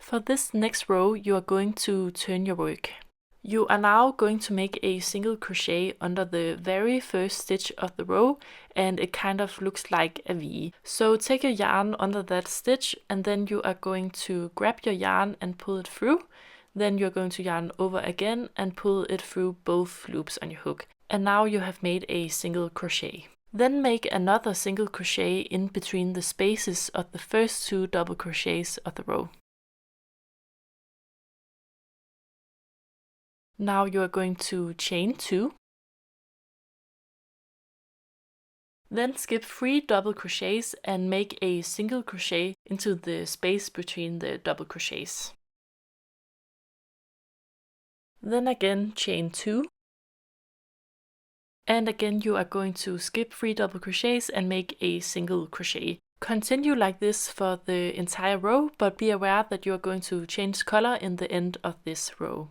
For this next row, you are going to turn your work. You are now going to make a single crochet under the very first stitch of the row, and it kind of looks like a V. So take your yarn under that stitch, and then you are going to grab your yarn and pull it through. Then you're going to yarn over again and pull it through both loops on your hook. And now you have made a single crochet. Then make another single crochet in between the spaces of the first 2 double crochets of the row. Now you are going to chain 2. Then skip 3 double crochets and make a single crochet into the space between the double crochets. Then again chain 2. And again you are going to skip 3 double crochets and make a single crochet. Continue like this for the entire row, but be aware that you are going to change color in the end of this row.